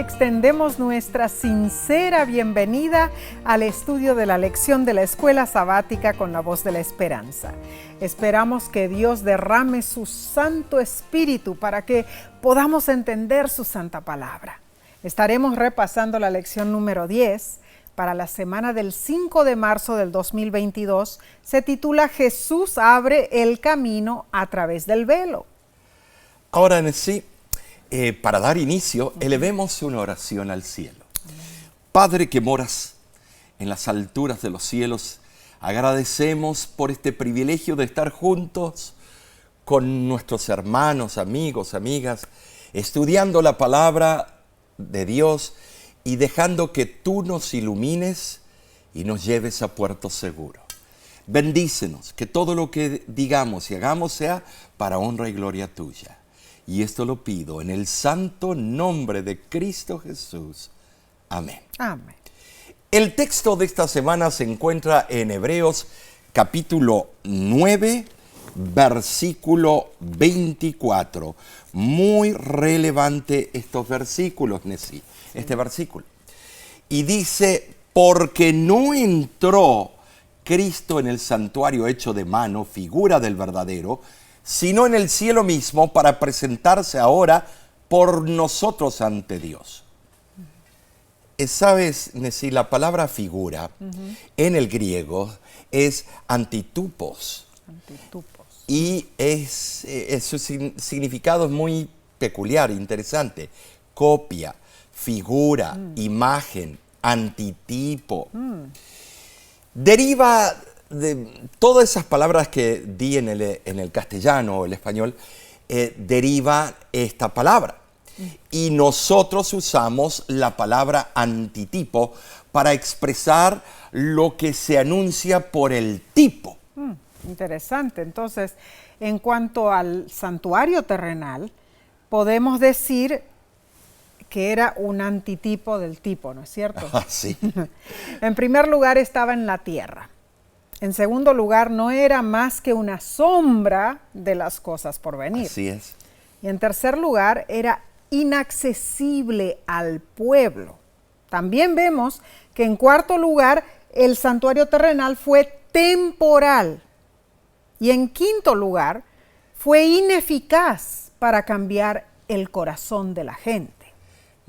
extendemos nuestra sincera bienvenida al estudio de la lección de la Escuela Sabática con la Voz de la Esperanza. Esperamos que Dios derrame su Santo Espíritu para que podamos entender su Santa Palabra. Estaremos repasando la lección número 10 para la semana del 5 de marzo del 2022. Se titula Jesús abre el camino a través del velo. Ahora en sí, para dar inicio, elevemos una oración al cielo. Padre que moras en las alturas de los cielos, agradecemos por este privilegio de estar juntos con nuestros hermanos, amigos, amigas, estudiando la palabra de Dios y dejando que tú nos ilumines y nos lleves a puerto seguro. Bendícenos, que todo lo que digamos y hagamos sea para honra y gloria tuya. Y esto lo pido en el santo nombre de Cristo Jesús. Amén. Amén. El texto de esta semana se encuentra en Hebreos capítulo 9, versículo 24. Muy relevante estos versículos, Nesí, este versículo. Y dice, porque no entró Cristo en el santuario hecho de mano, figura del verdadero, sino en el cielo mismo para presentarse ahora por nosotros ante Dios. ¿Sabes, Nesí? La palabra figura en el griego es antitupos. Y su significado es muy peculiar, interesante. Copia, figura, imagen, antitipo. Deriva de todas esas palabras que di en el castellano o el español, deriva esta palabra. Y nosotros usamos la palabra antitipo para expresar lo que se anuncia por el tipo. Interesante. Entonces, en cuanto al santuario terrenal, podemos decir que era un antitipo del tipo, ¿no es cierto? Sí. En primer lugar, estaba en la tierra. En segundo lugar, no era más que una sombra de las cosas por venir. Así es. Y en tercer lugar, era inaccesible al pueblo. También vemos que en cuarto lugar, el santuario terrenal fue temporal. Y en quinto lugar, fue ineficaz para cambiar el corazón de la gente.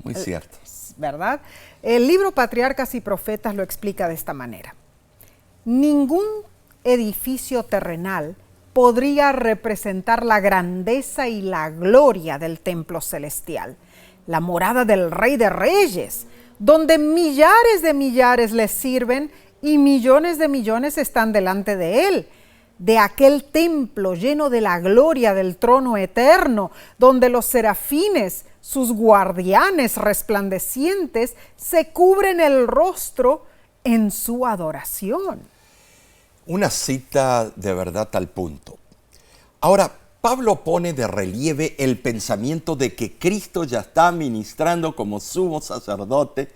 Muy cierto. ¿Verdad? El libro Patriarcas y Profetas lo explica de esta manera. Ningún edificio terrenal podría representar la grandeza y la gloria del templo celestial, la morada del Rey de Reyes, donde millares de millares le sirven y millones de millones están delante de él, de aquel templo lleno de la gloria del trono eterno, donde los serafines, sus guardianes resplandecientes, se cubren el rostro en su adoración. Una cita de verdad al punto. Ahora, Pablo pone de relieve el pensamiento de que Cristo ya está ministrando como sumo sacerdote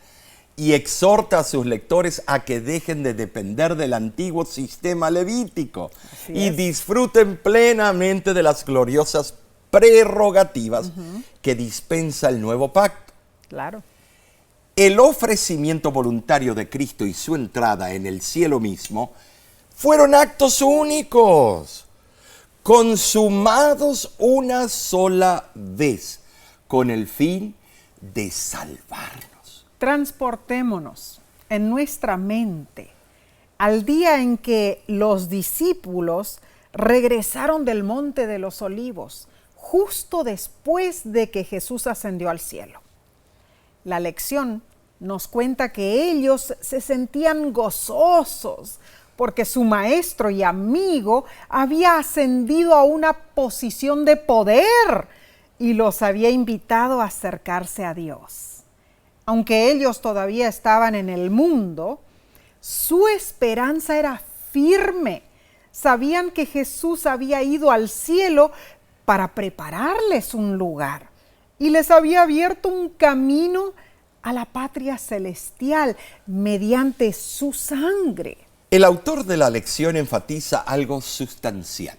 y exhorta a sus lectores a que dejen de depender del antiguo sistema levítico y disfruten plenamente de las gloriosas prerrogativas que dispensa el nuevo pacto. Claro. El ofrecimiento voluntario de Cristo y su entrada en el cielo mismo fueron actos únicos, consumados una sola vez, con el fin de salvarnos. Transportémonos en nuestra mente al día en que los discípulos regresaron del Monte de los Olivos, justo después de que Jesús ascendió al cielo. La lección nos cuenta que ellos se sentían gozosos porque su maestro y amigo había ascendido a una posición de poder y los había invitado a acercarse a Dios. Aunque ellos todavía estaban en el mundo, su esperanza era firme. Sabían que Jesús había ido al cielo para prepararles un lugar y les había abierto un camino a la patria celestial mediante su sangre. El autor de la lección enfatiza algo sustancial.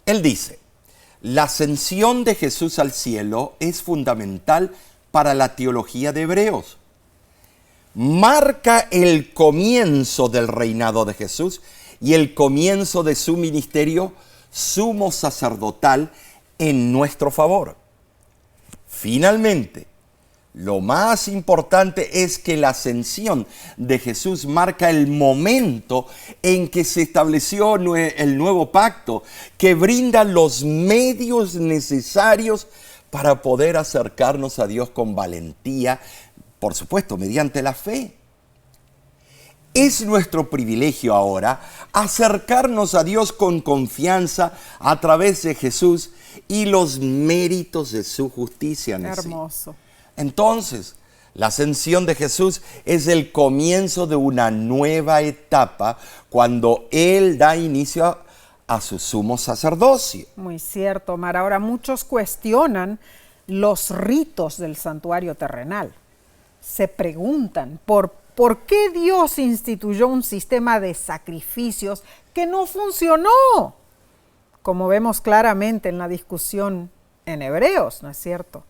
Él dice, la ascensión de Jesús al cielo es fundamental para la teología de Hebreos. Marca el comienzo del reinado de Jesús y el comienzo de su ministerio sumo sacerdotal en nuestro favor. Finalmente, lo más importante es que la ascensión de Jesús marca el momento en que se estableció el nuevo pacto, que brinda los medios necesarios para poder acercarnos a Dios con valentía, por supuesto, mediante la fe. Es nuestro privilegio ahora acercarnos a Dios con confianza a través de Jesús y los méritos de su justicia. Hermoso. Entonces, la ascensión de Jesús es el comienzo de una nueva etapa cuando Él da inicio a su sumo sacerdocio. Muy cierto, Omar. Ahora muchos cuestionan los ritos del santuario terrenal. Se preguntan por qué Dios instituyó un sistema de sacrificios que no funcionó, como vemos claramente en la discusión en Hebreos, ¿no es cierto?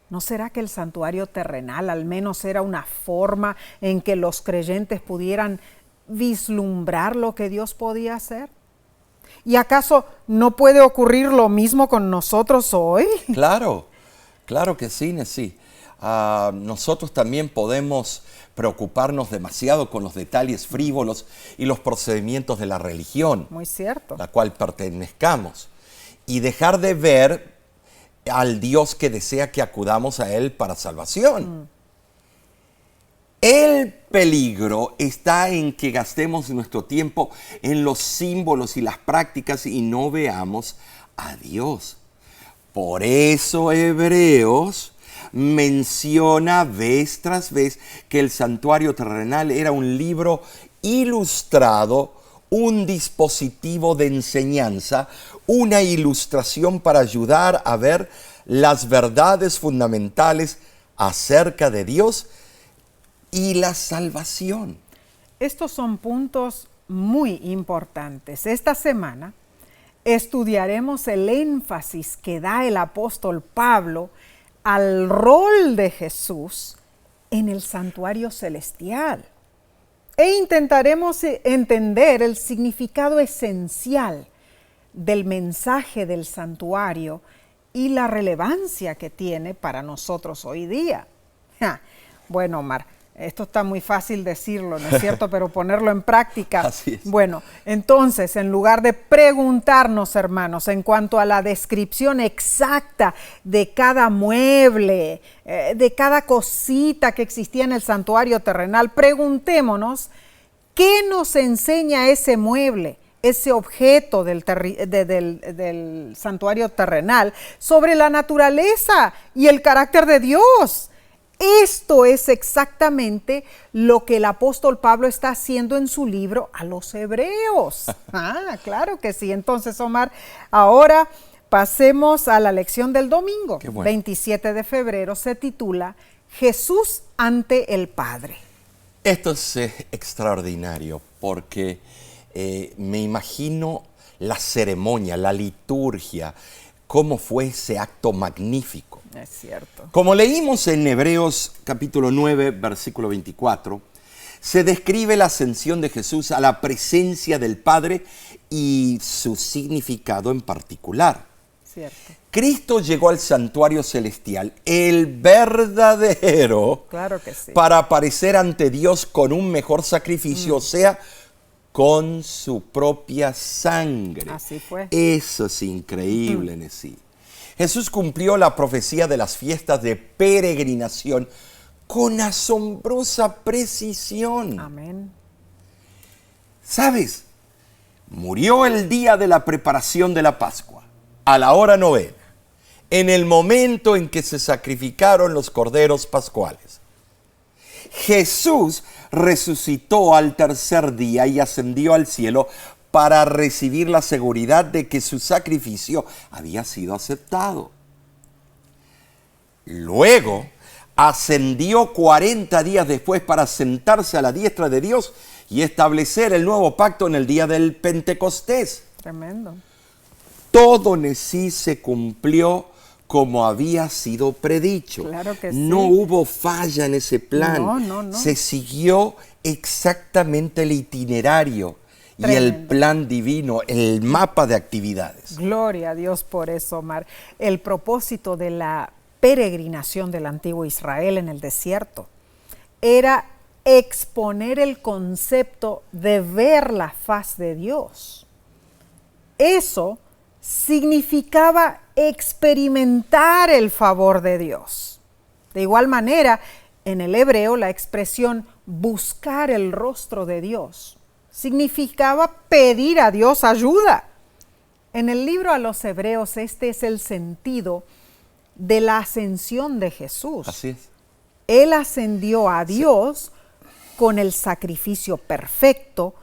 ¿No será que el santuario terrenal al menos era una forma en que los creyentes pudieran vislumbrar lo que Dios podía hacer? ¿Y acaso no puede ocurrir lo mismo con nosotros hoy? Claro que sí, Nesí. Nosotros también podemos preocuparnos demasiado con los detalles frívolos y los procedimientos de la religión, muy cierto, a la cual pertenezcamos, y dejar de ver al Dios que desea que acudamos a Él para salvación. El peligro está en que gastemos nuestro tiempo en los símbolos y las prácticas y no veamos a Dios. Por eso Hebreos menciona vez tras vez que el santuario terrenal era un libro ilustrado, un dispositivo de enseñanza, una ilustración para ayudar a ver las verdades fundamentales acerca de Dios y la salvación. Estos son puntos muy importantes. Esta semana estudiaremos el énfasis que da el apóstol Pablo al rol de Jesús en el santuario celestial. E intentaremos entender el significado esencial del mensaje del santuario y la relevancia que tiene para nosotros hoy día. Bueno, Omar, esto está muy fácil decirlo, ¿no es cierto? Pero ponerlo en práctica. Así es. Bueno, entonces, en lugar de preguntarnos, hermanos, en cuanto a la descripción exacta de cada mueble, de cada cosita que existía en el santuario terrenal, preguntémonos, ¿qué nos enseña ese mueble, ese objeto del santuario terrenal sobre la naturaleza y el carácter de Dios? Esto es exactamente lo que el apóstol Pablo está haciendo en su libro a los Hebreos. Claro que sí. Entonces, Omar, ahora pasemos a la lección del domingo. Qué bueno. 27 de febrero se titula Jesús ante el Padre. Esto es extraordinario porque me imagino la ceremonia, la liturgia, cómo fue ese acto magnífico. Es cierto. Como leímos en Hebreos capítulo 9, versículo 24, se describe la ascensión de Jesús a la presencia del Padre y su significado en particular. Cierto. Cristo llegó al santuario celestial, el verdadero, Claro que sí. para aparecer ante Dios con un mejor sacrificio, o sea, con su propia sangre. Así fue. Eso es increíble, Nesí. Jesús cumplió la profecía de las fiestas de peregrinación con asombrosa precisión. Amén. ¿Sabes? Murió el día de la preparación de la Pascua, a la hora novena, en el momento en que se sacrificaron los corderos pascuales. Jesús resucitó al tercer día y ascendió al cielo para recibir la seguridad de que su sacrificio había sido aceptado. Luego ascendió 40 días después para sentarse a la diestra de Dios y establecer el nuevo pacto en el día del Pentecostés. Tremendo. Todo Nesí se cumplió como había sido predicho. Claro que sí. No hubo falla en ese plan. No. Se siguió exactamente el itinerario y el Tremendo. plan divino, el mapa de actividades. Gloria a Dios por eso, Omar. El propósito de la peregrinación del antiguo Israel en el desierto era exponer el concepto de ver la faz de Dios. Eso significaba experimentar el favor de Dios. De igual manera, en el hebreo la expresión buscar el rostro de Dios significaba pedir a Dios ayuda. En el libro a los Hebreos este es el sentido de la ascensión de Jesús. Así es. Él ascendió a Dios con el sacrificio perfecto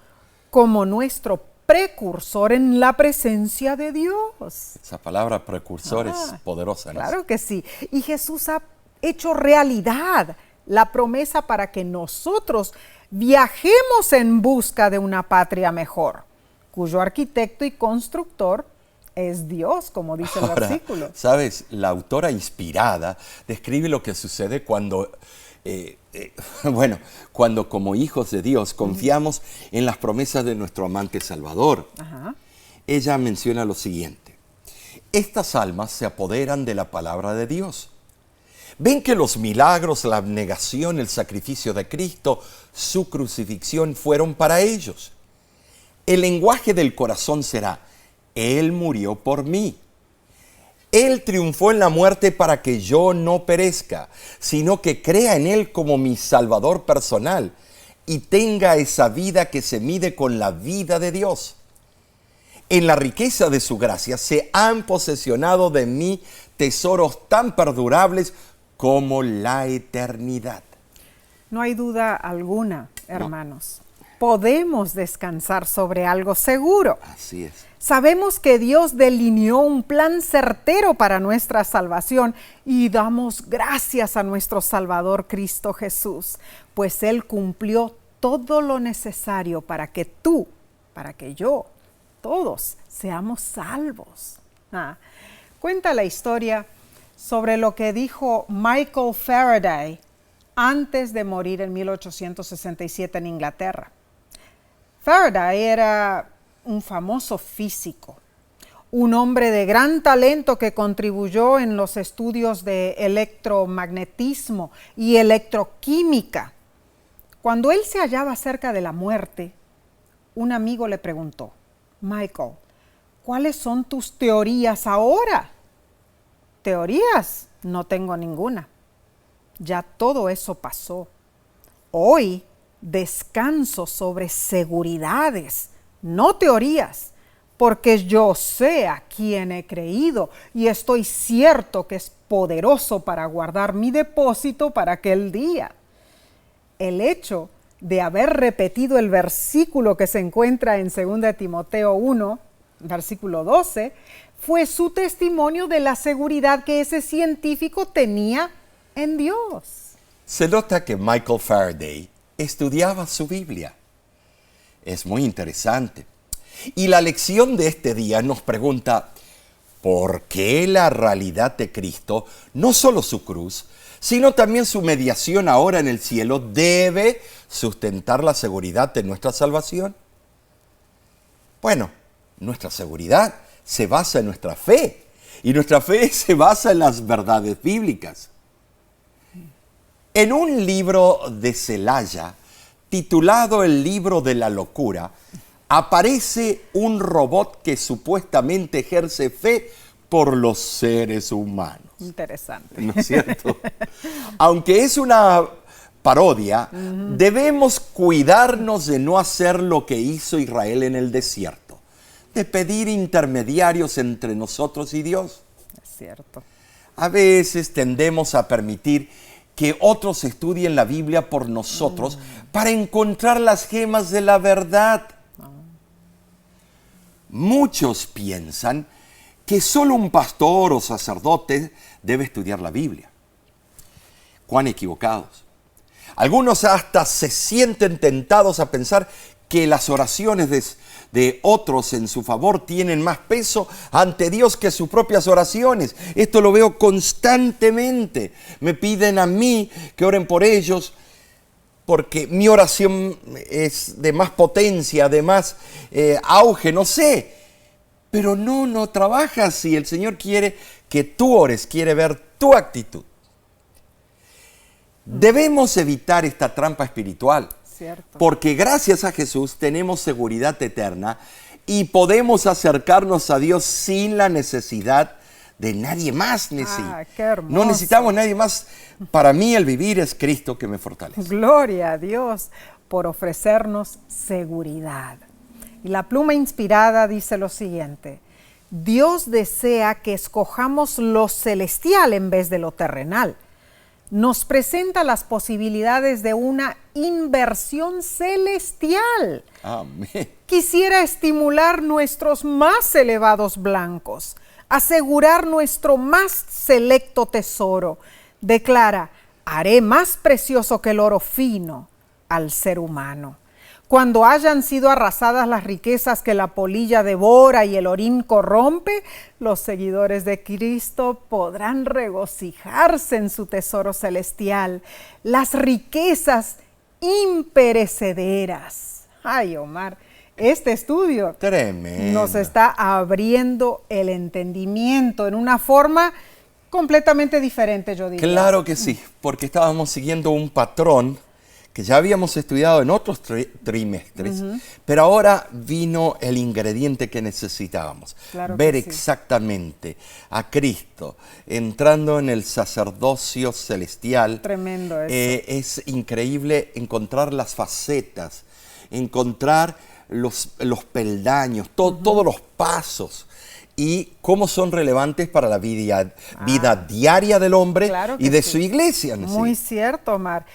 como nuestro precursor en la presencia de Dios. Esa palabra precursor es poderosa, ¿no? Claro que sí. Y Jesús ha hecho realidad la promesa para que nosotros viajemos en busca de una patria mejor, cuyo arquitecto y constructor es Dios, como dice el versículo. ¿Sabes? La autora inspirada describe lo que sucede cuando, cuando como hijos de Dios confiamos en las promesas de nuestro amante Salvador. Ajá. Ella menciona lo siguiente: estas almas se apoderan de la palabra de Dios. Ven que los milagros, la abnegación, el sacrificio de Cristo, su crucifixión fueron para ellos. El lenguaje del corazón será: Él murió por mí. Él triunfó en la muerte para que yo no perezca, sino que crea en Él como mi Salvador personal y tenga esa vida que se mide con la vida de Dios. En la riqueza de su gracia se han posesionado de mí tesoros tan perdurables como la eternidad. No hay duda alguna, hermanos. Podemos descansar sobre algo seguro. Así es. Sabemos que Dios delineó un plan certero para nuestra salvación y damos gracias a nuestro Salvador Cristo Jesús, pues Él cumplió todo lo necesario para que tú, para que yo, todos seamos salvos. Cuenta la historia sobre lo que dijo Michael Faraday antes de morir en 1867 en Inglaterra. Faraday era un famoso físico, un hombre de gran talento que contribuyó en los estudios de electromagnetismo y electroquímica. Cuando él se hallaba cerca de la muerte, un amigo le preguntó: Michael, ¿cuáles son tus teorías ahora? ¿Teorías? No tengo ninguna. Ya todo eso pasó. Hoy descanso sobre seguridades, no teorías, porque yo sé a quién he creído y estoy cierto que es poderoso para guardar mi depósito para aquel día. El hecho de haber repetido el versículo que se encuentra en 2 Timoteo 1, versículo 12, fue su testimonio de la seguridad que ese científico tenía en Dios. Se nota que Michael Faraday estudiaba su Biblia. Es muy interesante. Y la lección de este día nos pregunta: ¿por qué la realidad de Cristo, no solo su cruz, sino también su mediación ahora en el cielo, debe sustentar la seguridad de nuestra salvación? Bueno, nuestra seguridad se basa en nuestra fe, y nuestra fe se basa en las verdades bíblicas. En un libro de Celaya, titulado El libro de la locura, aparece un robot que supuestamente ejerce fe por los seres humanos. Interesante. ¿No es cierto? Aunque es una parodia, debemos cuidarnos de no hacer lo que hizo Israel en el desierto, de pedir intermediarios entre nosotros y Dios. Es cierto. A veces tendemos a permitir que otros estudien la Biblia por nosotros para encontrar las gemas de la verdad. Muchos piensan que solo un pastor o sacerdote debe estudiar la Biblia. ¡Cuán equivocados! Algunos hasta se sienten tentados a pensar que las oraciones de otros en su favor tienen más peso ante Dios que sus propias oraciones. Esto lo veo constantemente. Me piden a mí que oren por ellos porque mi oración es de más potencia, de más auge, no sé. Pero no trabaja así. El Señor quiere que tú ores, quiere ver tu actitud. Debemos evitar esta trampa espiritual. Cierto. Porque gracias a Jesús tenemos seguridad eterna y podemos acercarnos a Dios sin la necesidad de nadie más. Qué hermoso. No necesitamos nadie más. Para mí el vivir es Cristo que me fortalece. Gloria a Dios por ofrecernos seguridad. Y la pluma inspirada dice lo siguiente: Dios desea que escojamos lo celestial en vez de lo terrenal. Nos presenta las posibilidades de una inversión celestial. Amén. Quisiera estimular nuestros más elevados blancos, asegurar nuestro más selecto tesoro. Declara: haré más precioso que el oro fino al ser humano. Cuando hayan sido arrasadas las riquezas que la polilla devora y el orín corrompe, los seguidores de Cristo podrán regocijarse en su tesoro celestial, las riquezas imperecederas. Ay, Omar, este estudio Tremendo. nos está abriendo el entendimiento en una forma completamente diferente, yo diría. Claro que sí, porque estábamos siguiendo un patrón que ya habíamos estudiado en otros trimestres, pero ahora vino el ingrediente que necesitábamos. Claro ver que sí. exactamente a Cristo entrando en el sacerdocio celestial. Tremendo eso. Es increíble encontrar las facetas, encontrar los peldaños, todos los pasos y cómo son relevantes para la vida diaria del hombre Claro que y de sí. su iglesia. Muy cierto, Omar.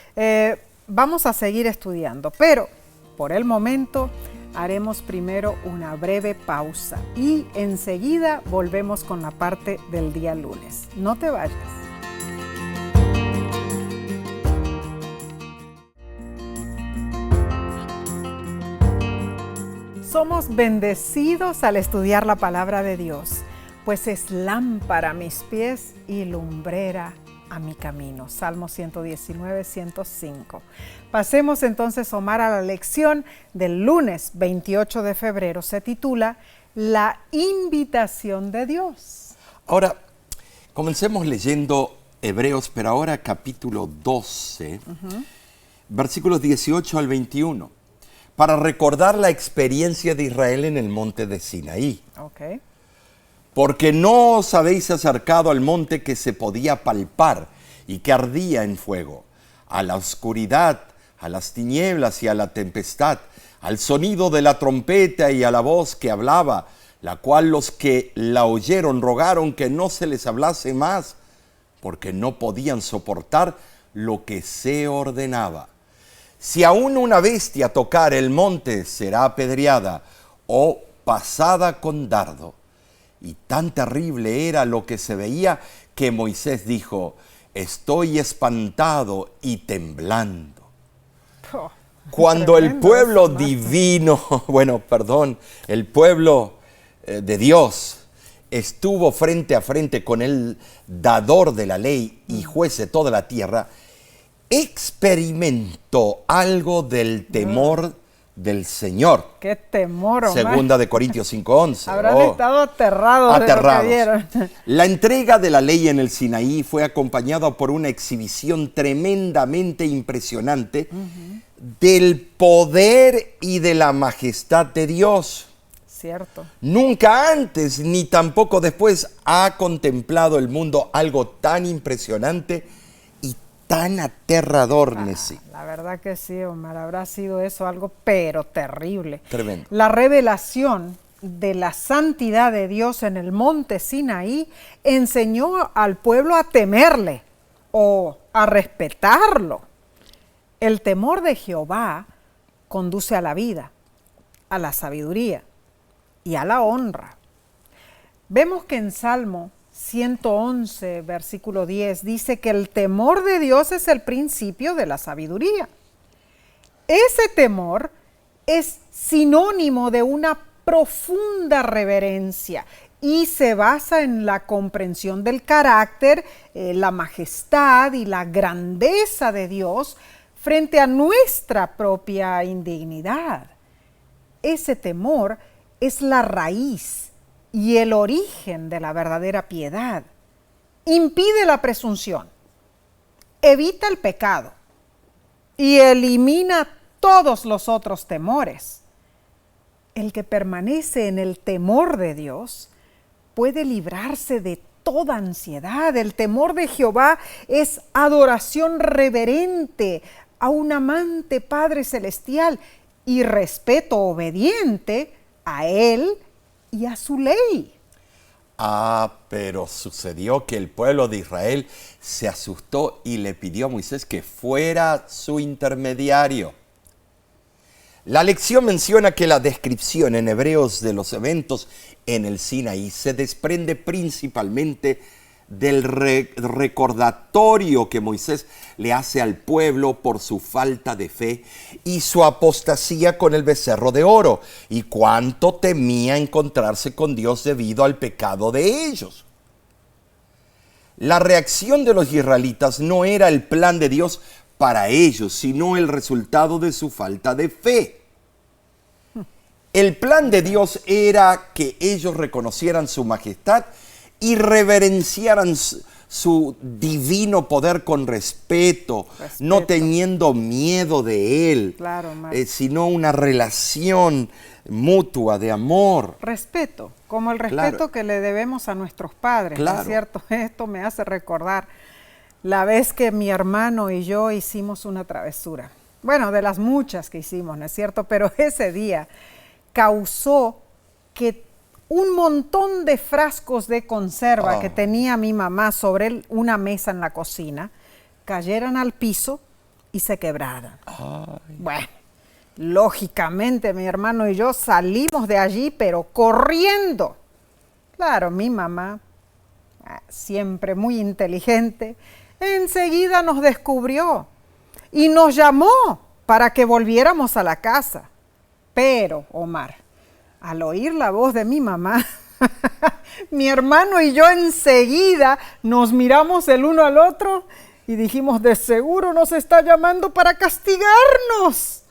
Vamos a seguir estudiando, pero por el momento haremos primero una breve pausa y enseguida volvemos con la parte del día lunes. No te vayas. Somos bendecidos al estudiar la palabra de Dios, pues es lámpara a mis pies y lumbrera a mi camino. Salmo 119, 105. Pasemos entonces, Omar, a la lección del lunes 28 de febrero. Se titula La invitación de Dios. Ahora, comencemos leyendo Hebreos, pero ahora capítulo 12, versículos 18 al 21, para recordar la experiencia de Israel en el monte de Sinaí. Ok. Porque no os habéis acercado al monte que se podía palpar y que ardía en fuego, a la oscuridad, a las tinieblas y a la tempestad, al sonido de la trompeta y a la voz que hablaba, la cual los que la oyeron rogaron que no se les hablase más, porque no podían soportar lo que se ordenaba. Si aún una bestia tocar el monte, será apedreada o pasada con dardo. Y tan terrible era lo que se veía que Moisés dijo: estoy espantado y temblando. Oh, Cuando el tremendo pueblo eso, divino, el pueblo de Dios estuvo frente a frente con el dador de la ley y juez de toda la tierra, experimentó algo del temor del Señor. ¡Qué temor, Omar! Segunda de Corintios 5:11. Habrán estado aterrados de lo que vieron. La entrega de la ley en el Sinaí fue acompañada por una exhibición tremendamente impresionante del poder y de la majestad de Dios. Cierto. Nunca antes ni tampoco después ha contemplado el mundo algo tan impresionante y tan aterrador, Nessie. La verdad que sí, Omar, habrá sido eso algo pero terrible. Tremendo. La revelación de la santidad de Dios en el monte Sinaí enseñó al pueblo a temerle o a respetarlo. El temor de Jehová conduce a la vida, a la sabiduría y a la honra. Vemos que en Salmo 111, versículo 10, dice que el temor de Dios es el principio de la sabiduría. Ese temor es sinónimo de una profunda reverencia y se basa en la comprensión del carácter, la majestad y la grandeza de Dios frente a nuestra propia indignidad. Ese temor es la raíz y el origen de la verdadera piedad. Impide la presunción, evita el pecado y elimina todos los otros temores. El que permanece en el temor de Dios puede librarse de toda ansiedad. El temor de Jehová es adoración reverente a un amante Padre Celestial y respeto obediente a Él y a su ley. Pero sucedió que el pueblo de Israel se asustó y le pidió a Moisés que fuera su intermediario. La lección menciona que la descripción en Hebreos de los eventos en el Sinaí se desprende principalmente del recordatorio que Moisés le hace al pueblo por su falta de fe y su apostasía con el becerro de oro, y cuánto temía encontrarse con Dios debido al pecado de ellos. La reacción de los israelitas no era el plan de Dios para ellos, sino el resultado de su falta de fe. El plan de Dios era que ellos reconocieran su majestad y reverenciaran su divino poder con respeto, no teniendo miedo de Él, claro, sino una relación mutua de amor. Respeto, como el respeto que le debemos a nuestros padres, ¿no es cierto? Esto me hace recordar la vez que mi hermano y yo hicimos una travesura. Bueno, de las muchas que hicimos, ¿no es cierto? Pero ese día causó que un montón de frascos de conserva que tenía mi mamá sobre una mesa en la cocina cayeran al piso y se quebraran. Bueno, lógicamente mi hermano y yo salimos de allí, pero corriendo. Claro, mi mamá, siempre muy inteligente, enseguida nos descubrió y nos llamó para que volviéramos a la casa. Pero, Omar, al oír la voz de mi mamá, mi hermano y yo enseguida nos miramos el uno al otro y dijimos, de seguro nos está llamando para castigarnos.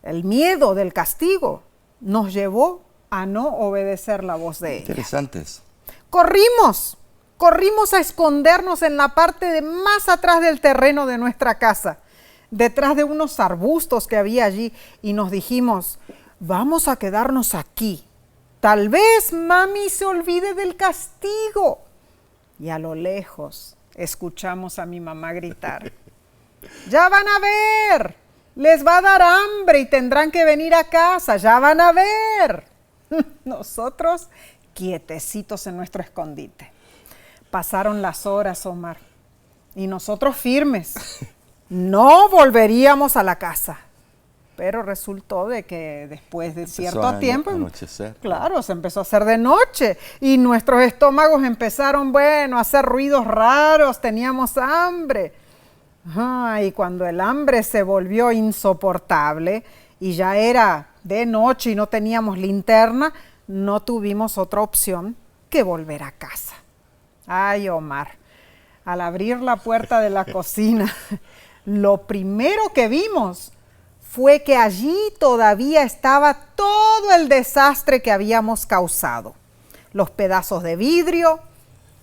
El miedo del castigo nos llevó a no obedecer la voz de ella. Interesantes. Corrimos a escondernos en la parte de más atrás del terreno de nuestra casa, detrás de unos arbustos que había allí, y nos dijimos, vamos a quedarnos aquí. Tal vez mami se olvide del castigo. Y a lo lejos escuchamos a mi mamá gritar, ya van a ver, les va a dar hambre y tendrán que venir a casa, ya van a ver. Nosotros quietecitos en nuestro escondite. Pasaron las horas, Omar, y nosotros firmes. No volveríamos a la casa. Pero resultó de que después de cierto tiempo, claro, se empezó a hacer de noche y nuestros estómagos empezaron, a hacer ruidos raros, teníamos hambre. Y cuando el hambre se volvió insoportable y ya era de noche y no teníamos linterna, no tuvimos otra opción que volver a casa. Ay, Omar, al abrir la puerta de la cocina, lo primero que vimos fue que allí todavía estaba todo el desastre que habíamos causado. Los pedazos de vidrio,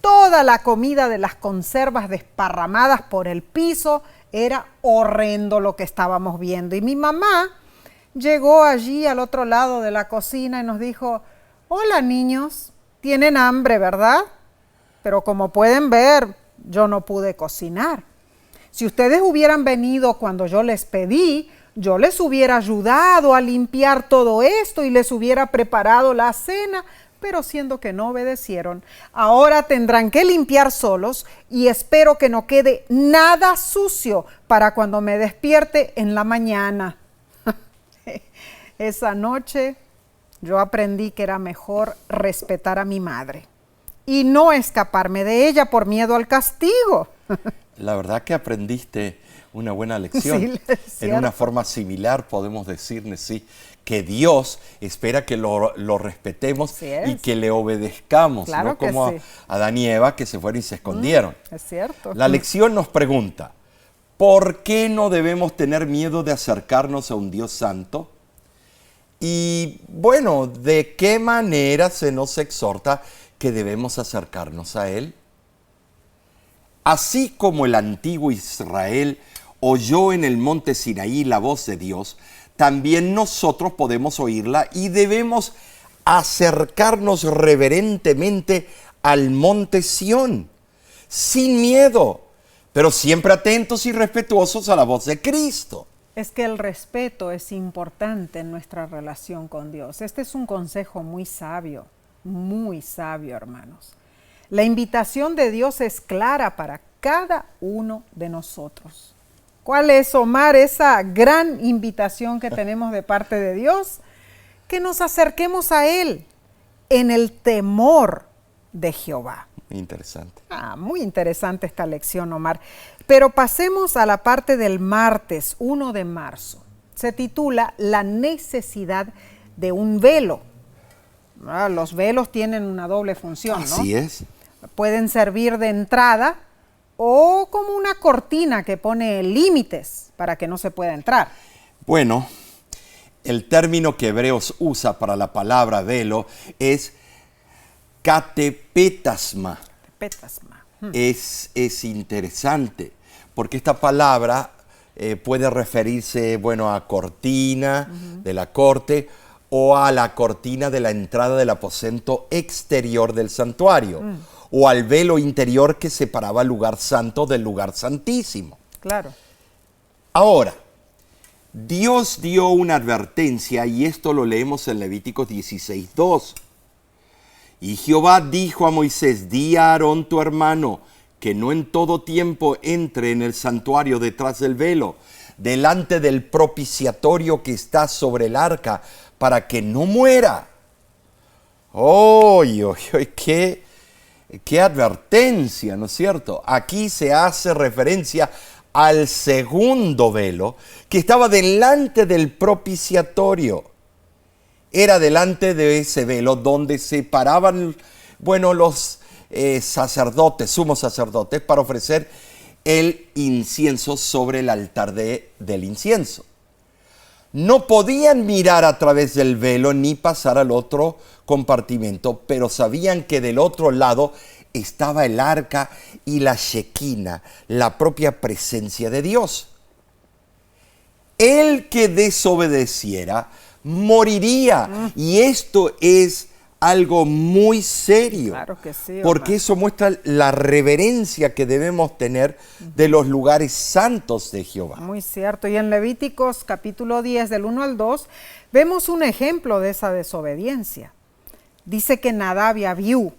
toda la comida de las conservas desparramadas por el piso. Era horrendo lo que estábamos viendo. Y mi mamá llegó allí al otro lado de la cocina y nos dijo, hola niños, tienen hambre, ¿verdad? Pero como pueden ver, yo no pude cocinar. Si ustedes hubieran venido cuando yo les pedí, yo les hubiera ayudado a limpiar todo esto y les hubiera preparado la cena, pero siendo que no obedecieron, ahora tendrán que limpiar solos y espero que no quede nada sucio para cuando me despierte en la mañana. Esa noche yo aprendí que era mejor respetar a mi madre y no escaparme de ella por miedo al castigo. La verdad que aprendiste Una buena lección. Sí, es En una cierto. forma similar podemos decir, sí, que Dios espera que lo respetemos Así es. y que le obedezcamos, Claro no que como sí. a Adán y Eva que se fueron y se escondieron. Es cierto. La lección nos pregunta, ¿por qué no debemos tener miedo de acercarnos a un Dios santo? Y bueno, ¿de qué manera se nos exhorta que debemos acercarnos a Él? Así como el antiguo Israel oyó en el monte Sinaí la voz de Dios, también nosotros podemos oírla y debemos acercarnos reverentemente al monte Sión, sin miedo, pero siempre atentos y respetuosos a la voz de Cristo. Es que el respeto es importante en nuestra relación con Dios. Este es un consejo muy sabio, hermanos. La invitación de Dios es clara para cada uno de nosotros. ¿Cuál es, Omar, esa gran invitación que tenemos de parte de Dios? Que nos acerquemos a Él en el temor de Jehová. Interesante. Muy interesante esta lección, Omar. Pero pasemos a la parte del martes 1 de marzo. Se titula La necesidad de un velo. Los velos tienen una doble función, ¿no? Así es. Pueden servir de entrada o como una cortina que pone límites para que no se pueda entrar. Bueno, el término que Hebreos usa para la palabra velo es catepetasma. Petasma. Es interesante, porque esta palabra puede referirse, bueno, a cortina de la corte o a la cortina de la entrada del aposento exterior del santuario, o al velo interior que separaba el lugar santo del lugar santísimo. Claro. Ahora, Dios dio una advertencia, y esto lo leemos en Levíticos 16:2. Y Jehová dijo a Moisés, di a Aarón tu hermano, que no en todo tiempo entre en el santuario detrás del velo, delante del propiciatorio que está sobre el arca, para que no muera. ¡Qué advertencia!, ¿no es cierto? Aquí se hace referencia al segundo velo que estaba delante del propiciatorio. Era delante de ese velo donde se paraban, bueno, los sacerdotes, sumos sacerdotes, para ofrecer el incienso sobre el altar del incienso. No podían mirar a través del velo ni pasar al otro compartimento, pero sabían que del otro lado estaba el arca y la Shequina, la propia presencia de Dios. El que desobedeciera moriría, y esto es algo muy serio. Claro que sí, porque Omar. eso muestra la reverencia que debemos tener de los lugares santos de Jehová. Muy cierto. Y en Levíticos capítulo 10, del 1 al 2, vemos un ejemplo de esa desobediencia. Dice que Nadab y Abiú,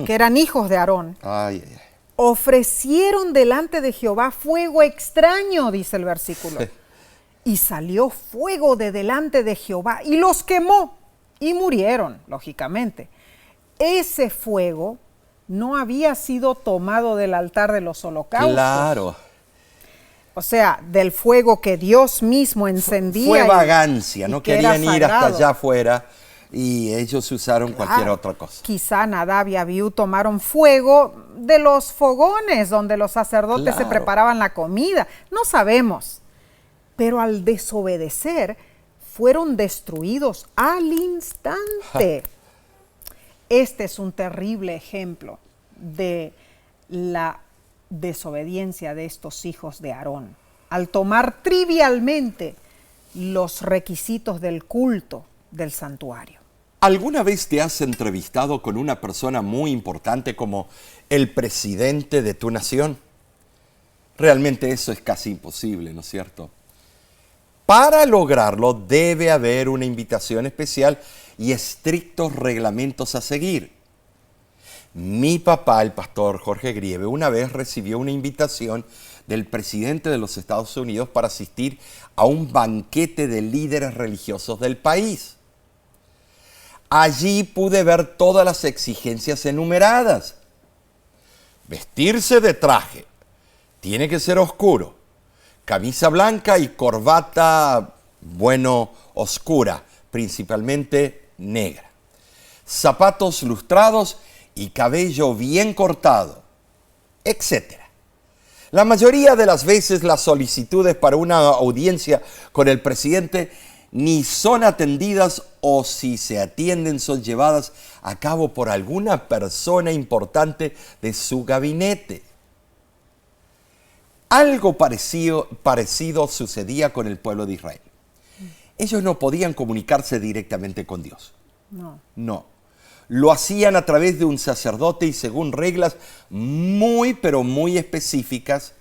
que eran hijos de Aarón, Ay, ay, ay. ofrecieron delante de Jehová fuego extraño, dice el versículo. Y salió fuego de delante de Jehová y los quemó y murieron, lógicamente. Ese fuego no había sido tomado del altar de los holocaustos. Claro. O sea, del fuego que Dios mismo encendía. Fue vagancia, y no que era querían ir hasta sagrado. allá afuera y ellos usaron cualquier otra cosa. Quizá Nadab y Abiú tomaron fuego de los fogones donde los sacerdotes se Claro. preparaban la comida. No sabemos. Pero al desobedecer, fueron destruidos al instante. Este es un terrible ejemplo de la desobediencia de estos hijos de Aarón, al tomar trivialmente los requisitos del culto del santuario. ¿Alguna vez te has entrevistado con una persona muy importante como el presidente de tu nación? Realmente eso es casi imposible, ¿no es cierto? Para lograrlo debe haber una invitación especial y estrictos reglamentos a seguir. Mi papá, el pastor Jorge Grieve, una vez recibió una invitación del presidente de los Estados Unidos para asistir a un banquete de líderes religiosos del país. Allí pude ver todas las exigencias enumeradas. Vestirse de traje, tiene que ser oscuro, camisa blanca y corbata, bueno, oscura, principalmente negra. Zapatos lustrados y cabello bien cortado, etc. La mayoría de las veces las solicitudes para una audiencia con el presidente ni son atendidas o si se atienden son llevadas a cabo por alguna persona importante de su gabinete. Algo parecido sucedía con el pueblo de Israel. Ellos no podían comunicarse directamente con Dios. No. Lo hacían a través de un sacerdote y según reglas muy, pero muy específicas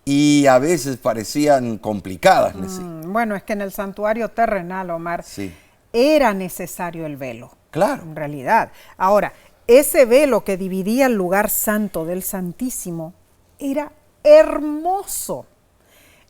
y a veces parecían complicadas. Bueno, es que en el santuario terrenal, Omar, sí, era necesario el velo. Claro. En realidad. Ahora, ese velo que dividía el lugar santo del Santísimo era hermoso.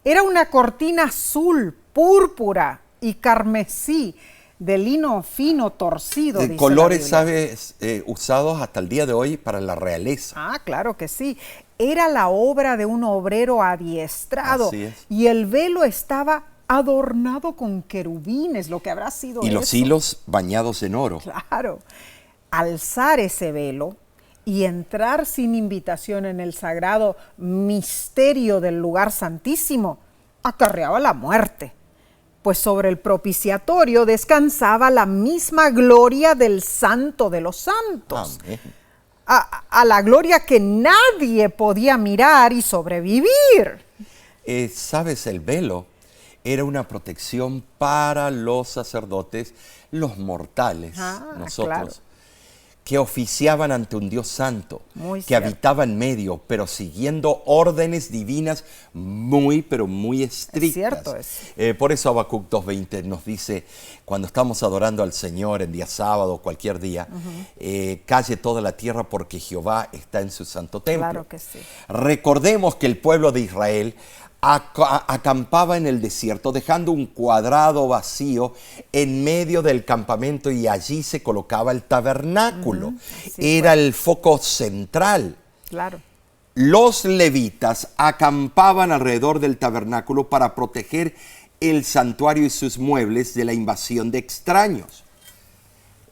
Era una cortina azul, púrpura y carmesí de lino fino torcido. De colores, ¿sabes? Usados hasta el día de hoy para la realeza. Ah, claro que sí. Era la obra de un obrero adiestrado. Así es. Y el velo estaba adornado con querubines, lo que habrá sido Y eso. los hilos bañados en oro. Claro. Alzar ese velo y entrar sin invitación en el sagrado misterio del lugar santísimo acarreaba la muerte, pues sobre el propiciatorio descansaba la misma gloria del Santo de los Santos. Amén. A la gloria que nadie podía mirar y sobrevivir. ¿Sabes? El velo era una protección para los sacerdotes, los mortales, nosotros, claro, que oficiaban ante un Dios santo, Muy que cierto. habitaba en medio, pero siguiendo órdenes divinas muy, pero muy estrictas. Es cierto eso. Por eso Habacuc 2:20 nos dice, cuando estamos adorando al Señor en día sábado o cualquier día, calle toda la tierra porque Jehová está en su santo templo. Claro que sí. Recordemos que el pueblo de Israel acampaba en el desierto, dejando un cuadrado vacío en medio del campamento y allí se colocaba el tabernáculo. Era el foco central. Claro. Los levitas acampaban alrededor del tabernáculo para proteger el santuario y sus muebles de la invasión de extraños.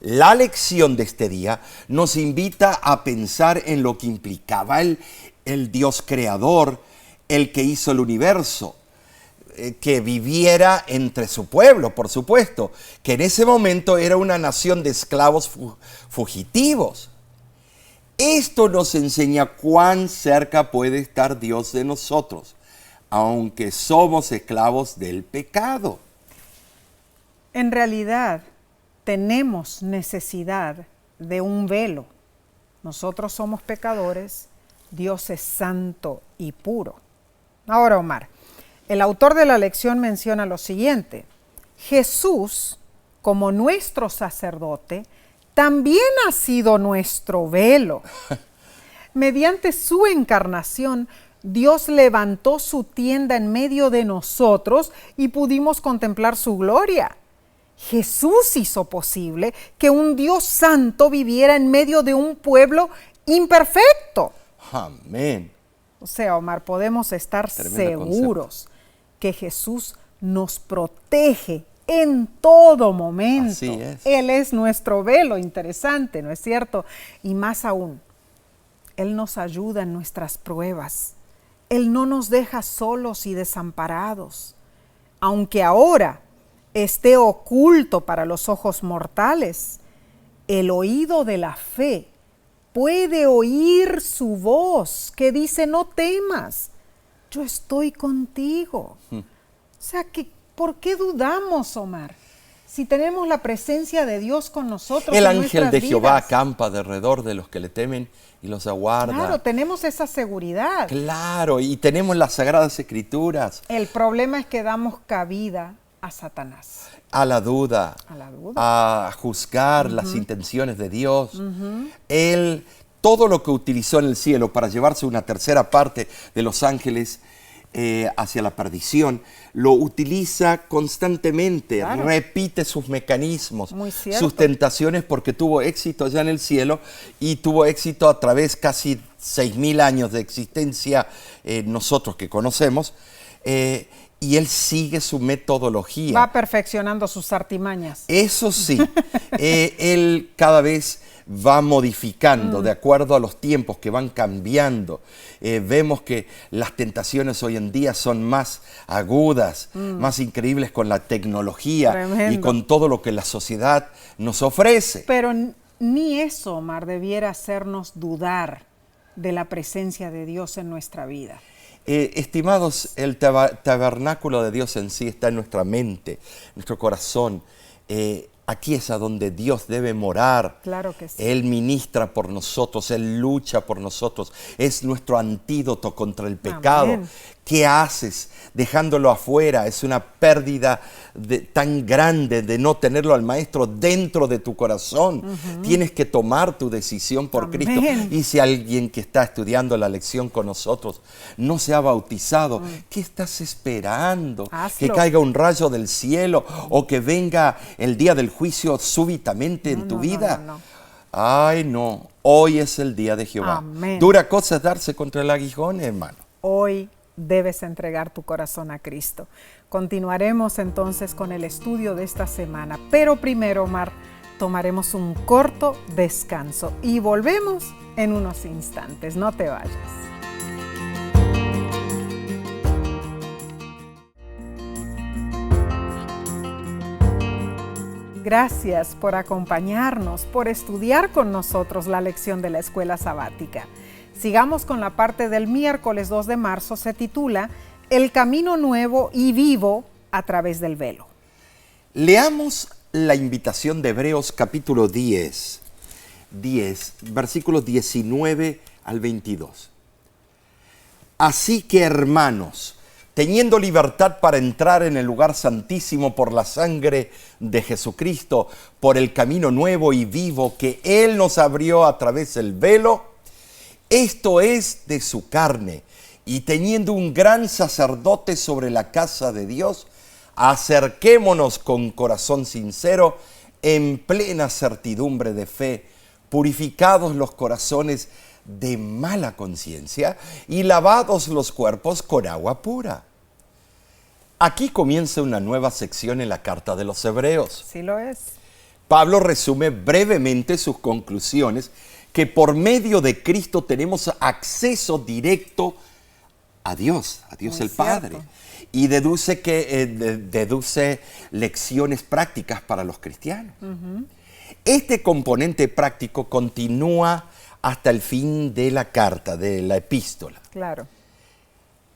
La lección de este día nos invita a pensar en lo que implicaba el Dios creador, el que hizo el universo, que viviera entre su pueblo, por supuesto, que en ese momento era una nación de esclavos fugitivos. Esto nos enseña cuán cerca puede estar Dios de nosotros, aunque somos esclavos del pecado. En realidad, tenemos necesidad de un velo. Nosotros somos pecadores, Dios es santo y puro. Ahora, Omar, el autor de la lección menciona lo siguiente: Jesús, como nuestro sacerdote, también ha sido nuestro velo. Mediante su encarnación, Dios levantó su tienda en medio de nosotros y pudimos contemplar su gloria. Jesús hizo posible que un Dios santo viviera en medio de un pueblo imperfecto. Amén. O sea, Omar, podemos estar seguros que Jesús nos protege en todo momento. Así es. Él es nuestro velo, interesante, ¿no es cierto? Y más aún, Él nos ayuda en nuestras pruebas. Él no nos deja solos y desamparados. Aunque ahora esté oculto para los ojos mortales, el oído de la fe puede oír su voz que dice: no temas, yo estoy contigo. O sea, ¿por qué dudamos, Omar? Si tenemos la presencia de Dios con nosotros. El en ángel nuestras de Jehová vidas. acampa alrededor de los que le temen y los aguarda. Claro, tenemos esa seguridad. Claro, y tenemos las Sagradas Escrituras. El problema es que damos cabida a Satanás. A la duda, a juzgar las intenciones de Dios. Él, todo lo que utilizó en el cielo para llevarse una tercera parte de los ángeles hacia la perdición, lo utiliza constantemente, Claro. repite sus mecanismos, Muy cierto. sus tentaciones, porque tuvo éxito allá en el cielo y tuvo éxito a través casi 6.000 años de existencia nosotros que conocemos. y él sigue su metodología. Va perfeccionando sus artimañas. Eso sí, él cada vez va modificando de acuerdo a los tiempos que van cambiando. Vemos que las tentaciones hoy en día son más agudas, más increíbles con la tecnología. Tremendo. Y con todo lo que la sociedad nos ofrece. Pero ni eso, Omar, debiera hacernos dudar de la presencia de Dios en nuestra vida. Estimados, el tabernáculo de Dios en sí está en nuestra mente, nuestro corazón. Aquí es a donde Dios debe morar. Claro que sí. Él ministra por nosotros, Él lucha por nosotros. Es nuestro antídoto contra el pecado. Amén. ¿Qué haces dejándolo afuera? Es una pérdida tan grande de no tenerlo al Maestro dentro de tu corazón. Tienes que tomar tu decisión por Amén. Cristo. Y si alguien que está estudiando la lección con nosotros no se ha bautizado, ¿qué estás esperando? Hazlo. ¿Que caiga un rayo del cielo o que venga el día del juicio súbitamente en tu vida? No. Ay, no. Hoy es el día de Jehová. Amén. Dura cosa es darse contra el aguijón, hermano. Hoy debes entregar tu corazón a Cristo. Continuaremos entonces con el estudio de esta semana, pero primero, Omar, tomaremos un corto descanso y volvemos en unos instantes. No te vayas. Gracias por acompañarnos, por estudiar con nosotros la lección de la escuela sabática. Sigamos con la parte del miércoles 2 de marzo, se titula El camino nuevo y vivo a través del velo. Leamos la invitación de Hebreos capítulo 10, versículos 19 al 22. Así que, hermanos, teniendo libertad para entrar en el lugar santísimo por la sangre de Jesucristo, por el camino nuevo y vivo que Él nos abrió a través del velo, esto es de su carne, y teniendo un gran sacerdote sobre la casa de Dios, acerquémonos con corazón sincero, en plena certidumbre de fe, purificados los corazones de mala conciencia y lavados los cuerpos con agua pura. Aquí comienza una nueva sección en la carta de los Hebreos. Sí lo es. Pablo resume brevemente sus conclusiones, que por medio de Cristo tenemos acceso directo a Dios Muy el Padre. cierto. Y deduce lecciones prácticas para los cristianos. Este componente práctico continúa hasta el fin de la carta, de la epístola. Claro.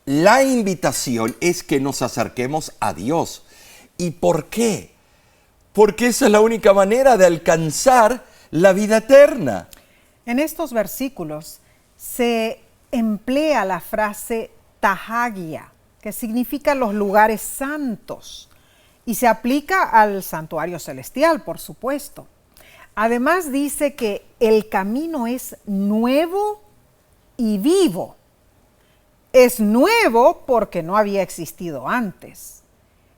La invitación es que nos acerquemos a Dios. ¿Y por qué? Porque esa es la única manera de alcanzar la vida eterna. En estos versículos se emplea la frase tahagia, que significa los lugares santos, y se aplica al santuario celestial, por supuesto. Además dice que el camino es nuevo y vivo. Es nuevo porque no había existido antes.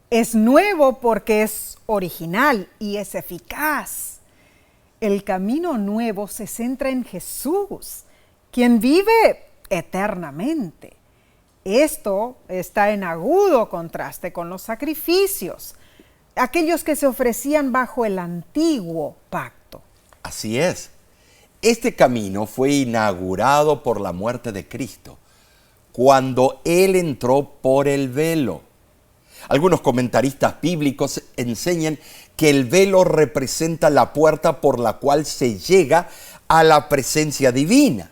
Es nuevo porque es original y es eficaz. El camino nuevo se centra en Jesús, quien vive eternamente. Esto está en agudo contraste con los sacrificios, aquellos que se ofrecían bajo el antiguo pacto. Así es. Este camino fue inaugurado por la muerte de Cristo, cuando Él entró por el velo. Algunos comentaristas bíblicos enseñan que el velo representa la puerta por la cual se llega a la presencia divina.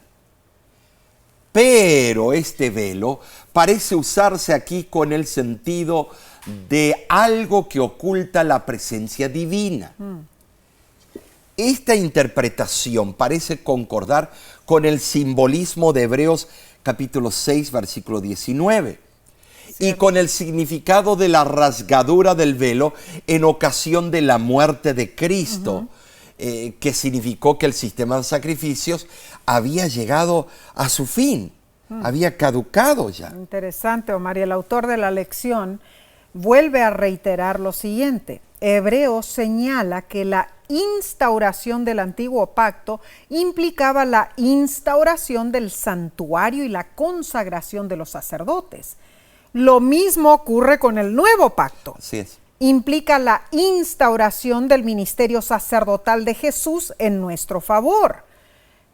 Pero este velo parece usarse aquí con el sentido de algo que oculta la presencia divina. Esta interpretación parece concordar con el simbolismo de Hebreos capítulo 6, versículo 19. Y con el significado de la rasgadura del velo en ocasión de la muerte de Cristo, que significó que el sistema de sacrificios había llegado a su fin, había caducado ya. Interesante, Omar, y el autor de la lección vuelve a reiterar lo siguiente. Hebreos señala que la instauración del antiguo pacto implicaba la instauración del santuario y la consagración de los sacerdotes. Lo mismo ocurre con el nuevo pacto. Así es. Implica la instauración del ministerio sacerdotal de Jesús en nuestro favor.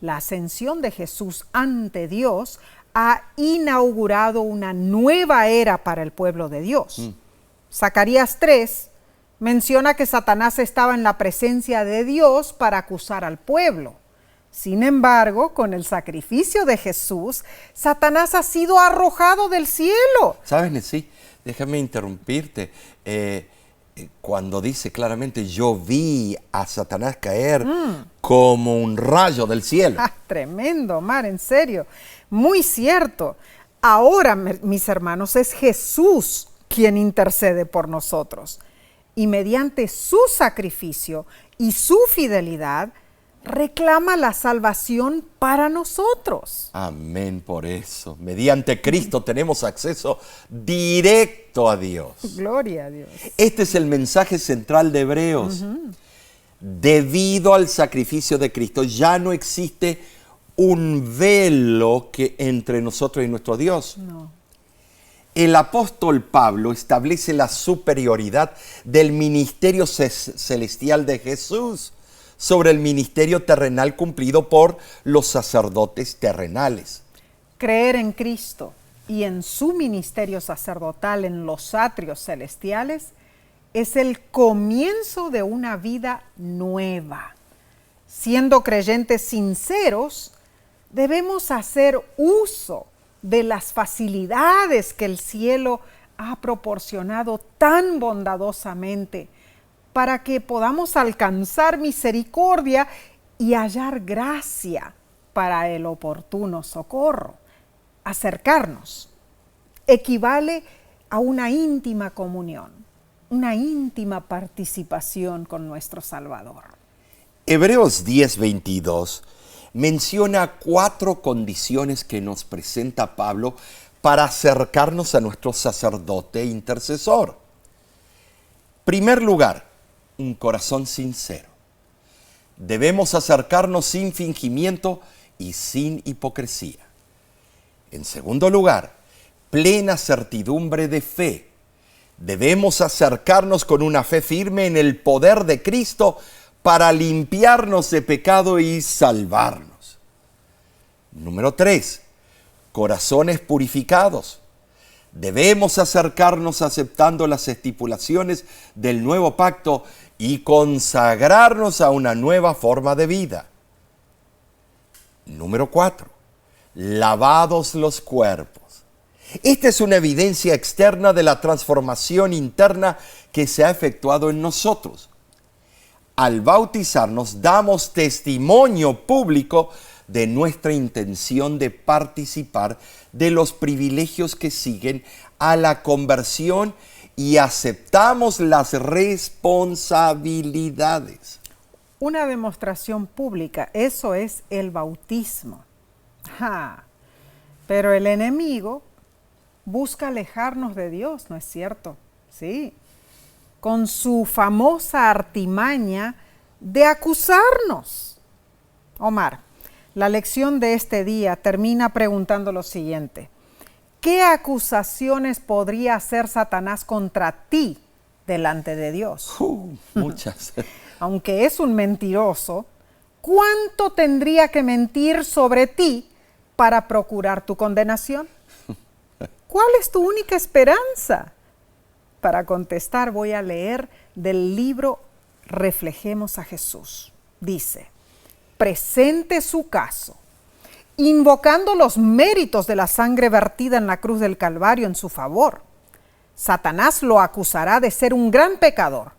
La ascensión de Jesús ante Dios ha inaugurado una nueva era para el pueblo de Dios. Zacarías 3 menciona que Satanás estaba en la presencia de Dios para acusar al pueblo. Sin embargo, con el sacrificio de Jesús, Satanás ha sido arrojado del cielo. ¿Sabes, Nesí? Déjame interrumpirte. Cuando dice claramente, yo vi a Satanás caer como un rayo del cielo. Tremendo, Omar, en serio. Muy cierto. Ahora, mis hermanos, es Jesús quien intercede por nosotros. Y mediante su sacrificio y su fidelidad, reclama la salvación para nosotros. Amén por eso. Mediante Cristo tenemos acceso directo a Dios. Gloria a Dios. Este es el mensaje central de Hebreos. Debido al sacrificio de Cristo, ya no existe un velo que entre nosotros y nuestro Dios. No. El apóstol Pablo establece la superioridad del ministerio celestial de Jesús sobre el ministerio terrenal cumplido por los sacerdotes terrenales. Creer en Cristo y en su ministerio sacerdotal en los atrios celestiales es el comienzo de una vida nueva. Siendo creyentes sinceros, debemos hacer uso de las facilidades que el cielo ha proporcionado tan bondadosamente para que podamos alcanzar misericordia y hallar gracia para el oportuno socorro. Acercarnos equivale a una íntima comunión, una íntima participación con nuestro Salvador. Hebreos 10:22 menciona 4 condiciones que nos presenta Pablo para acercarnos a nuestro sacerdote e intercesor. Primer lugar, un corazón sincero. Debemos acercarnos sin fingimiento y sin hipocresía. En segundo lugar, plena certidumbre de fe. Debemos acercarnos con una fe firme en el poder de Cristo para limpiarnos de pecado y salvarnos. Número 3, corazones purificados. Debemos acercarnos aceptando las estipulaciones del nuevo pacto y consagrarnos a una nueva forma de vida. Número 4, lavados los cuerpos. Esta es una evidencia externa de la transformación interna que se ha efectuado en nosotros. Al bautizarnos damos testimonio público de nuestra intención de participar de los privilegios que siguen a la conversión y aceptamos las responsabilidades. Una demostración pública, eso es el bautismo. Pero el enemigo busca alejarnos de Dios, ¿no es cierto? Sí. Con su famosa artimaña de acusarnos. Omar, la lección de este día termina preguntando lo siguiente: ¿qué acusaciones podría hacer Satanás contra ti delante de Dios? Muchas. Aunque es un mentiroso, ¿cuánto tendría que mentir sobre ti para procurar tu condenación? ¿Cuál es tu única esperanza? Para contestar voy a leer del libro Reflejemos a Jesús. Dice: presente su caso, invocando los méritos de la sangre vertida en la cruz del Calvario en su favor. Satanás lo acusará de ser un gran pecador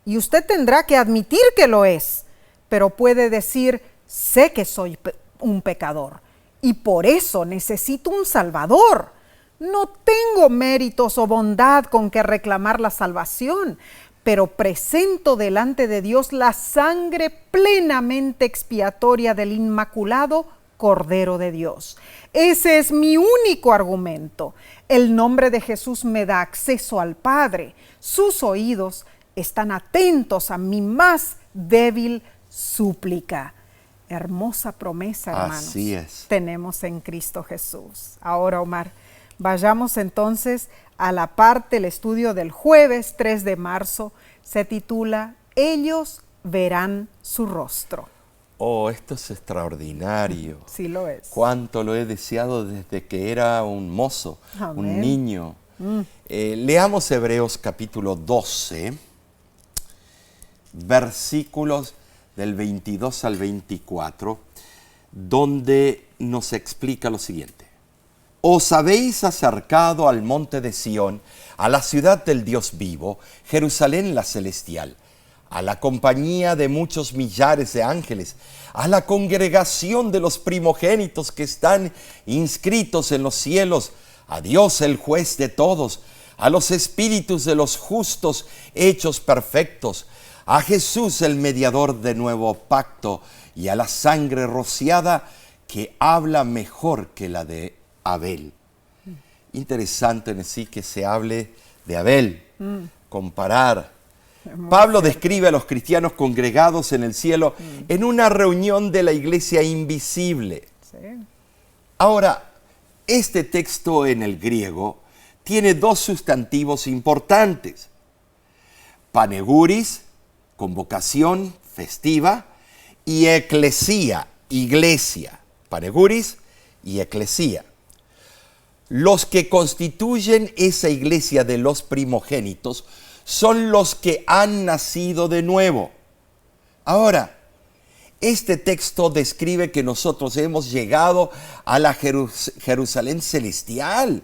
y usted tendrá que admitir que lo es, pero puede decir: sé que soy un pecador y por eso necesito un Salvador. No tengo méritos o bondad con que reclamar la salvación, pero presento delante de Dios la sangre plenamente expiatoria del Inmaculado Cordero de Dios. Ese es mi único argumento. El nombre de Jesús me da acceso al Padre. Sus oídos están atentos a mi más débil súplica. Hermosa promesa, hermanos. Así es. Tenemos en Cristo Jesús. Ahora, Omar, Vayamos entonces a la parte, el estudio del jueves 3 de marzo, se titula Ellos verán su rostro. Oh, esto es extraordinario. Sí lo es. Cuánto lo he deseado desde que era un mozo, Amén. un niño. Leamos Hebreos capítulo 12, versículos del 22 al 24, donde nos explica lo siguiente. Os habéis acercado al monte de Sión, a la ciudad del Dios vivo, Jerusalén la celestial, a la compañía de muchos millares de ángeles, a la congregación de los primogénitos que están inscritos en los cielos, a Dios el juez de todos, a los espíritus de los justos hechos perfectos, a Jesús el mediador de nuevo pacto y a la sangre rociada que habla mejor que la de Abel. Interesante en sí que se hable de Abel, comparar. Pablo describe a los cristianos congregados en el cielo en una reunión de la iglesia invisible. Sí. Ahora, este texto en el griego tiene dos sustantivos importantes. Paneguris, convocación festiva, y eclesía, iglesia. Paneguris y eclesía. Los que constituyen esa iglesia de los primogénitos son los que han nacido de nuevo. Ahora, este texto describe que nosotros hemos llegado a la Jerusalén celestial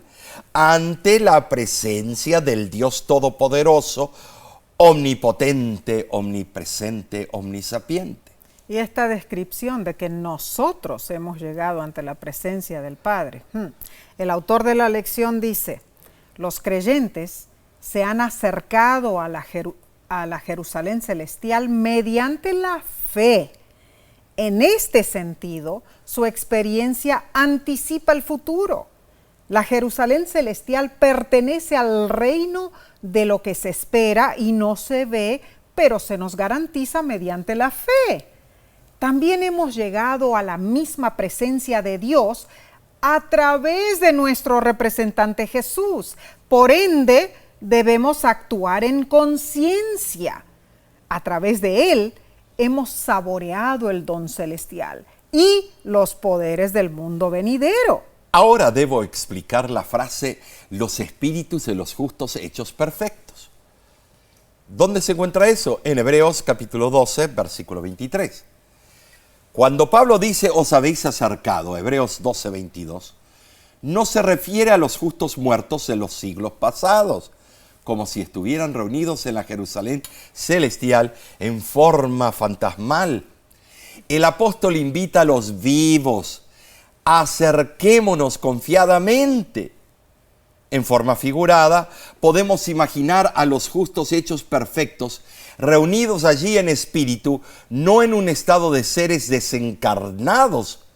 ante la presencia del Dios Todopoderoso, omnipotente, omnipresente, omnisapiente. Y esta descripción de que nosotros hemos llegado ante la presencia del Padre. El autor de la lección dice, los creyentes se han acercado a la Jerusalén celestial mediante la fe. En este sentido, su experiencia anticipa el futuro. La Jerusalén celestial pertenece al reino de lo que se espera y no se ve, pero se nos garantiza mediante la fe. También hemos llegado a la misma presencia de Dios a través de nuestro representante Jesús. Por ende, debemos actuar en conciencia. A través de Él hemos saboreado el don celestial y los poderes del mundo venidero. Ahora debo explicar la frase, los espíritus de los justos hechos perfectos. ¿Dónde se encuentra eso? En Hebreos capítulo 12, versículo 23. Cuando Pablo dice, os habéis acercado, Hebreos 12, 22, no se refiere a los justos muertos en los siglos pasados, como si estuvieran reunidos en la Jerusalén celestial en forma fantasmal. El apóstol invita a los vivos, acerquémonos confiadamente. En forma figurada, podemos imaginar a los justos hechos perfectos reunidos allí en espíritu, no en un estado de seres desencarnados.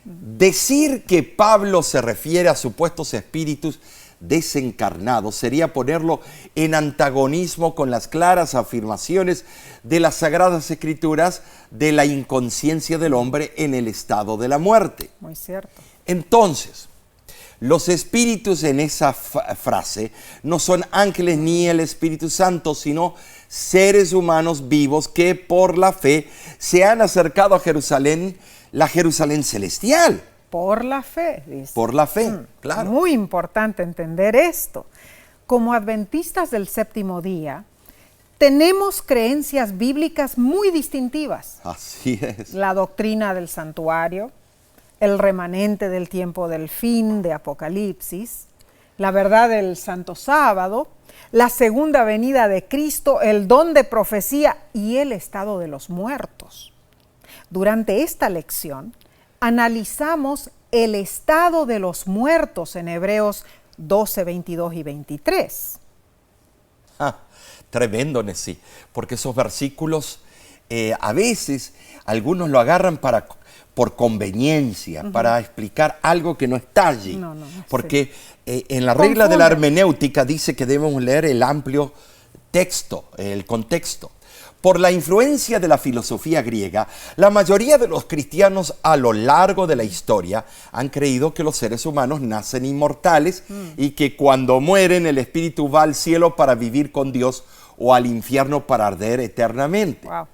Decir que Pablo se refiere a supuestos espíritus desencarnados sería ponerlo en antagonismo con las claras afirmaciones de las Sagradas Escrituras de la inconsciencia del hombre en el estado de la muerte. Muy cierto. Entonces, los espíritus en esa frase no son ángeles ni el Espíritu Santo, sino seres humanos vivos que por la fe se han acercado a Jerusalén, la Jerusalén celestial. Por la fe, dice. Por la fe, claro. Muy importante entender esto. Como adventistas del séptimo día, tenemos creencias bíblicas muy distintivas. Así es. La doctrina del santuario, el remanente del tiempo del fin de Apocalipsis, la verdad del Santo Sábado, la segunda venida de Cristo, el don de profecía y el estado de los muertos. Durante esta lección, analizamos el estado de los muertos en Hebreos 12, 22 y 23. Tremendo, Nesí, porque esos versículos a veces algunos lo agarran por conveniencia, para explicar algo que no está allí. Porque en la regla de la hermenéutica dice que debemos leer el amplio texto, el contexto. Por la influencia de la filosofía griega, la mayoría de los cristianos a lo largo de la historia han creído que los seres humanos nacen inmortales y que cuando mueren el espíritu va al cielo para vivir con Dios o al infierno para arder eternamente. Wow.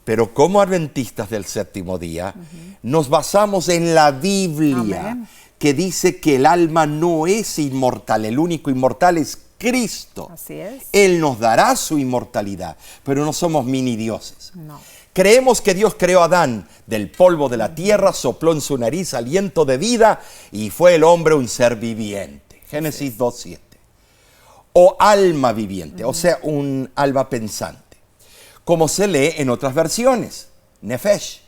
Pero como adventistas del séptimo día, nos basamos en la Biblia, Amén. que dice que el alma no es inmortal, el único inmortal es Cristo. Así es. Él nos dará su inmortalidad, pero no somos mini dioses. No. Creemos que Dios creó a Adán del polvo de la tierra, sopló en su nariz aliento de vida y fue el hombre un ser viviente. Génesis 2:7. O alma viviente, o sea, un alma pensante, como se lee en otras versiones, Nefesh.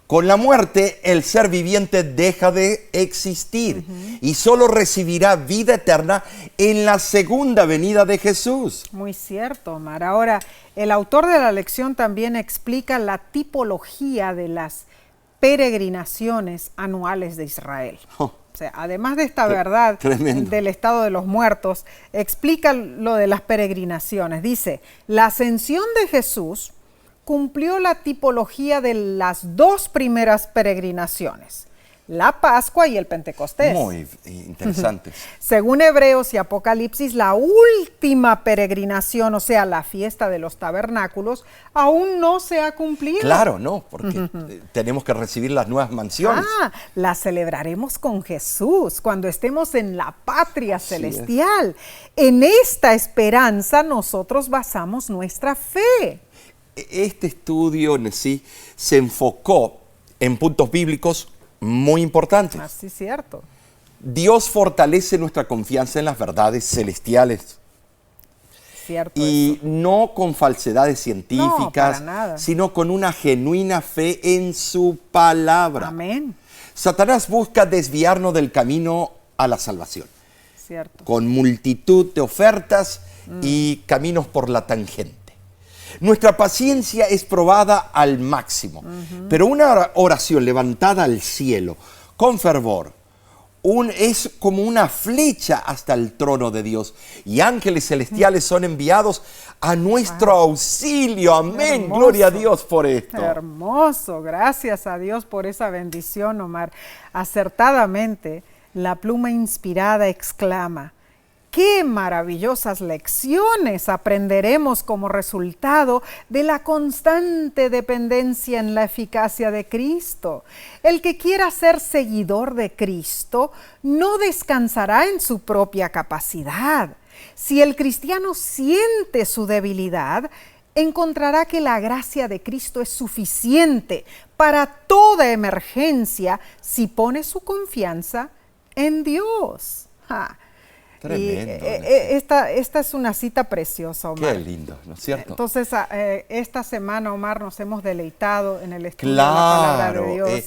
Con la muerte, el ser viviente deja de existir y solo recibirá vida eterna en la segunda venida de Jesús. Muy cierto, Omar. Ahora, el autor de la lección también explica la tipología de las peregrinaciones anuales de Israel. Oh. O sea, además de esta verdad Tremendo. del estado de los muertos, explica lo de las peregrinaciones. Dice, la ascensión de Jesús cumplió la tipología de las dos primeras peregrinaciones, la Pascua y el Pentecostés. Muy interesante. Según Hebreos y Apocalipsis, la última peregrinación, o sea, la fiesta de los tabernáculos, aún no se ha cumplido. Claro, no, porque tenemos que recibir las nuevas mansiones. La celebraremos con Jesús cuando estemos en la patria celestial. En esta esperanza nosotros basamos nuestra fe. Este estudio en sí se enfocó en puntos bíblicos muy importantes. Así es cierto. Dios fortalece nuestra confianza en las verdades celestiales. Cierto. Y eso. no con falsedades científicas, No, para nada. sino con una genuina fe en su palabra. Amén. Satanás busca desviarnos del camino a la salvación, Cierto. con multitud de ofertas y caminos por la tangente. Nuestra paciencia es probada al máximo, pero una oración levantada al cielo con fervor es como una flecha hasta el trono de Dios, y ángeles celestiales son enviados a nuestro auxilio. Amén. Hermoso. Gloria a Dios por esto. Hermoso, gracias a Dios por esa bendición, Omar. Acertadamente, la pluma inspirada exclama: ¡qué maravillosas lecciones aprenderemos como resultado de la constante dependencia en la eficacia de Cristo! El que quiera ser seguidor de Cristo no descansará en su propia capacidad. Si el cristiano siente su debilidad, encontrará que la gracia de Cristo es suficiente para toda emergencia si pone su confianza en Dios. ¡Ja! Tremendo. Esta es una cita preciosa, Omar. Qué lindo, ¿no es cierto? Entonces, esta semana, Omar, nos hemos deleitado en el estudio de la palabra de Dios.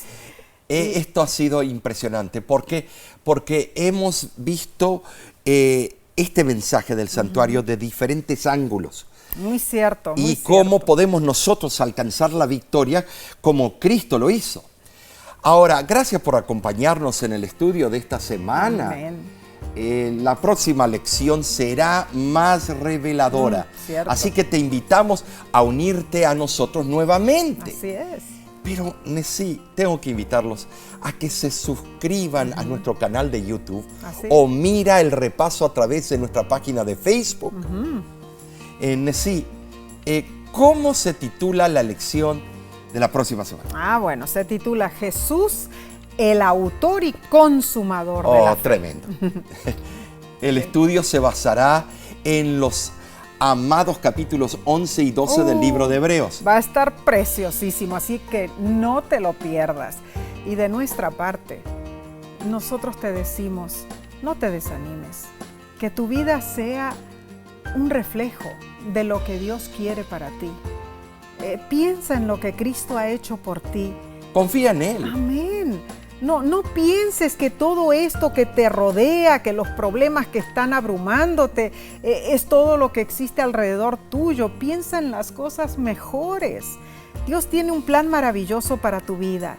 Esto ha sido impresionante. ¿Por qué? Porque hemos visto este mensaje del santuario de diferentes ángulos. Muy cierto. Muy Y cierto. cómo podemos nosotros alcanzar la victoria como Cristo lo hizo. Ahora, gracias por acompañarnos en el estudio de esta semana. Amén. La próxima lección será más reveladora. Cierto. Así que te invitamos a unirte a nosotros nuevamente. Así es. Pero sí, tengo que invitarlos a que se suscriban a nuestro canal de YouTube Así. o mira el repaso a través de nuestra página de Facebook. ¿Cómo se titula la lección de la próxima semana? Bueno, se titula Jesús, el autor y consumador de la fe. Tremendo. El estudio se basará en los amados capítulos 11 y 12 del libro de Hebreos. Va a estar preciosísimo, así que no te lo pierdas. Y de nuestra parte, nosotros te decimos, no te desanimes, que tu vida sea un reflejo de lo que Dios quiere para ti. Piensa en lo que Cristo ha hecho por ti. Confía en Él. Amén. No pienses que todo esto que te rodea, que los problemas que están abrumándote, es todo lo que existe alrededor tuyo. Piensa en las cosas mejores. Dios tiene un plan maravilloso para tu vida.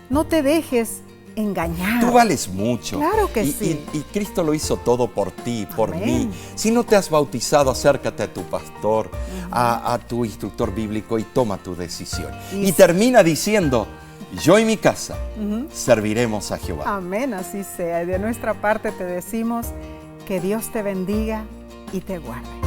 No te dejes engañar. Tú vales mucho. Claro que y, sí. y Cristo lo hizo todo por ti, por Amén. mí. Si no te has bautizado, acércate a tu pastor, a tu instructor bíblico y toma tu decisión. Y termina diciendo, yo y mi casa serviremos a Jehová. Amén, así sea. Y de nuestra parte te decimos que Dios te bendiga y te guarde.